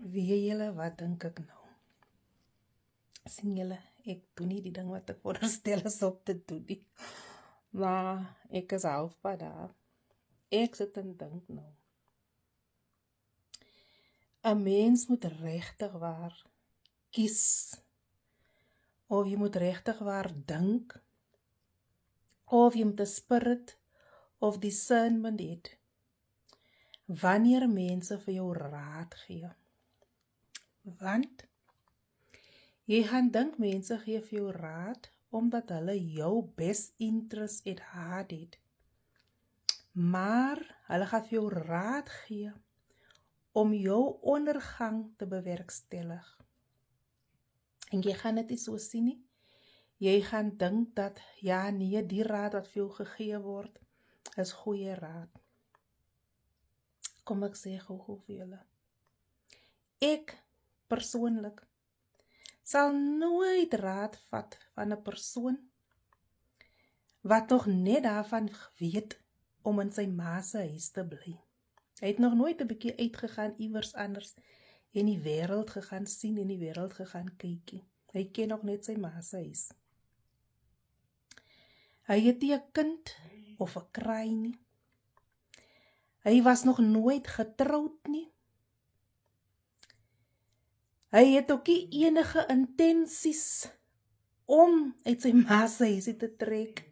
Weet julle, wat dink ek nou? Sien julle, ek doen nie die ding wat ek voorstel is op te doen nie. Maar ek is halfpad daar. Ek sit en dink nou. 'n Mens moet regtig waar kies. Of jy moet regtig waar dink. Of jy moet 'n spirit of discernment het. Wanneer mense vir jou raad gee. Want jy gaan dink mense gee vir jou raad omdat hulle jou best interest at heart het. Maar hulle gaan vir jou raad gee om jou ondergang te bewerkstellig. En jy gaan dit nie so sien nie. Jy gaan dink dat ja nee, die raad wat vir jou gegee word is goeie raad. Kom ek sê gou vir julle. Ek persoonlik sal nooit raad vat van 'n persoon wat nog net daarvan weet om in sy ma se huis te bly. Hy het nog nooit 'n bietjie uitgegaan iewers anders en die wêreld gegaan sien en die wêreld gegaan kykie. Hy ken nog net sy ma se huis. Hy het nie 'n kind of 'n kraai nie. Hy was nog nooit getroud nie. Hy het ook nie enige intensies om uit sy ma se huis te trek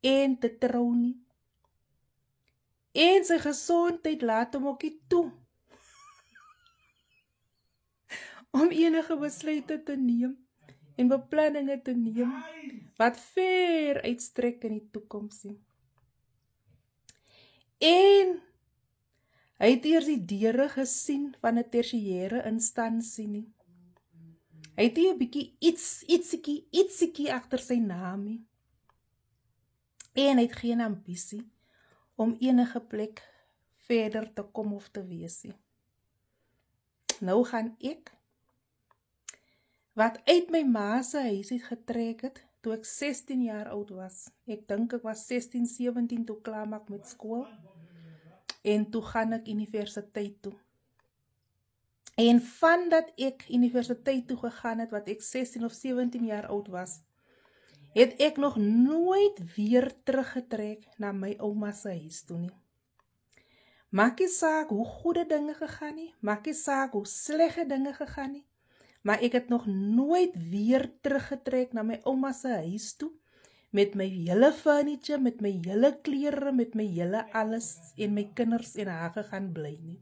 en te trou nie. En sy gesondheid laat hom ook nie toe om enige besluite te neem en beplanninge te neem wat ver uitstrek in die toekoms nie. En hy het eers die deure gesien van 'n tersiêre instansie nie. Hy het nie 'n bietjie ietsiekie agter sy naam nie. En hy het geen ambisie om enige plek verder te kom of te wees nie. Nou gaan ek, wat uit my ma se huis uit getrek het, toe ek 16 jaar oud was. Ek dink ek was 16, 17 toe klaar maak met skool. En toe gaan ek universiteit toe. En van dat ek universiteit toe gegaan het, wat ek 16 of 17 jaar oud was, het ek nog nooit weer teruggetrek na my ouma se huis toe nie. Maak nie saak hoe goeie dinge gegaan nie, maak nie saak hoe slegte dinge gegaan nie, maar ek het nog nooit weer teruggetrek na my ouma se huis toe, met my hele furniture, met my hele klere, met my hele alles, en my kinders en haar gegaan bly nie.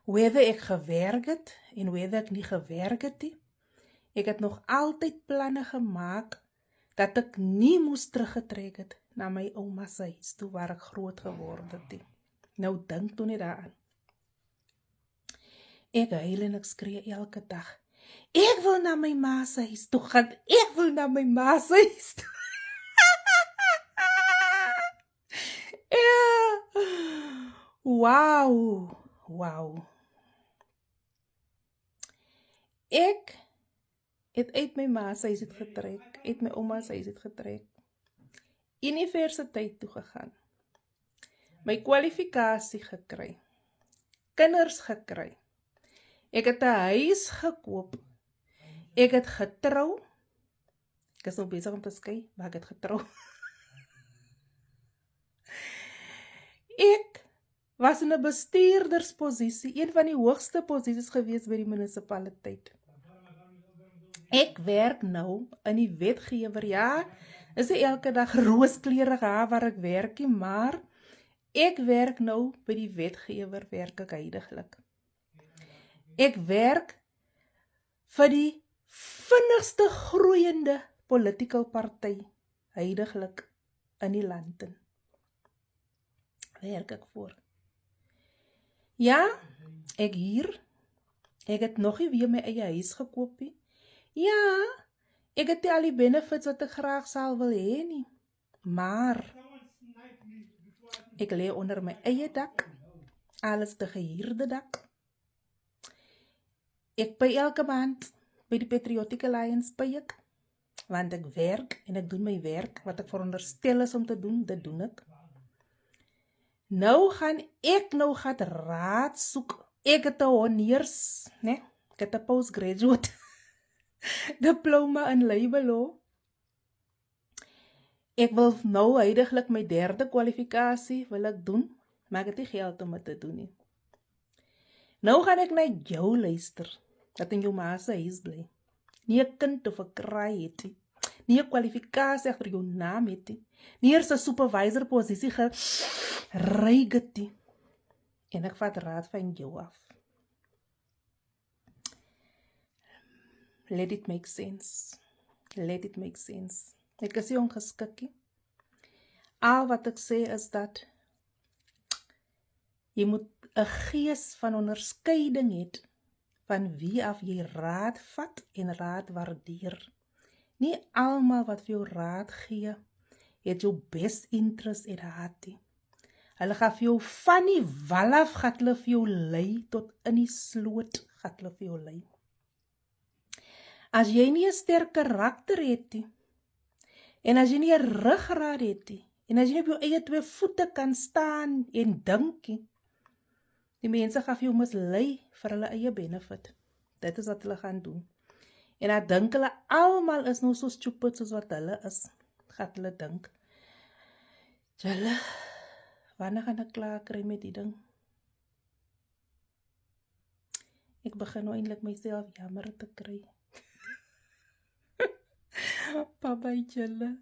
Whether ek gewerk het, en whether ek nie gewerk het nie, ek het nog altyd planne gemaak, dat ek nie moes teruggetrek het, na my ouma se huis toe, waar ek groot geword het nie. Nou dink toe nie daaraan. Ek huil en ek skree elke dag. Ek wil na my ma se huis toe gaan. Ek wil na my ma se huis toe. Ja. Wow. Ek het uit my ma se huis uit getrek, uit my ouma se huis uit getrek. Universiteit toe gegaan. My kwalifikasie gekry. Kinders gekry. Ek het 'n huis gekoop. Ek het getrou. Ek is nog besig om te skei, maar ek het getrou. Ek was in 'n bestuurdersposisie, een van die hoogste posisies gewees by die munisipaliteit. Ek werk nou in die wetgewer, ja, is nie elke dag rooskleurig waar ek werk nie, maar ek werk nou by die wetgewer, werk ek huidiglik. Ek werk vir die vinnigste groeiende political party huidiglik in die land in. Werk ek voor. Ja, ek het nog nie weer my eie huis gekoop nie. Ja, ek het al die benefits wat ek graag sal wil hê nie. Maar ek lê onder my eie dak, alles te gehuurde dak. Ek by elke maand by die Patriotic Alliance by ek, want ek werk en ek doen my werk, wat ek veronderstel is om te doen, dit doen ek. Nou gaan ek raad soek Ek het 'n honeurs, né? Ek het 'n postgraduate diploma in labor law. Ek wil nou huidiglik my 3de kwalifikasie wil ek doen, maar ek het nie geld om dit te doen nie. Nou gaan ek na jou luister, dat in jou ma se huis bly. Nie 'n kind of 'n kraai het nie. Nie 'n kwalifikasie agter jou naam het nie. Nie eers 'n supervisor posisie geryg het nie. En ek vat raad van jou af. Let it make sense. Let it make sense. Ek is nie ongeskik nie. Al wat ek sê is dat jy moet 'n gees van onderskeiding hê van wie af jy raad vat en raad waardeer. Nie almal wat vir jou raad gee, het jou best interest in hart nie. Hulle gaan vir jou van die wal af, gaan hulle vir jou lei, tot in die sloot gaan hulle vir jou lei. As jy nie 'n sterk karakter het nie, en as jy nie 'n ruggraat het nie, en as jy nie op jou eie 2 voete kan staan en dink nie, die mense gaan vir jou mislei vir hulle eie benefit. Dit is wat hulle gaan doen. En dan dink hulle almal is nou so stupid soos wat hulle is. Gaan hulle dink, Julle, wanneer gaan ek klaar kry met die ding? Ek begin nou eintlik myself jammer te kry. Bye bye, Julle.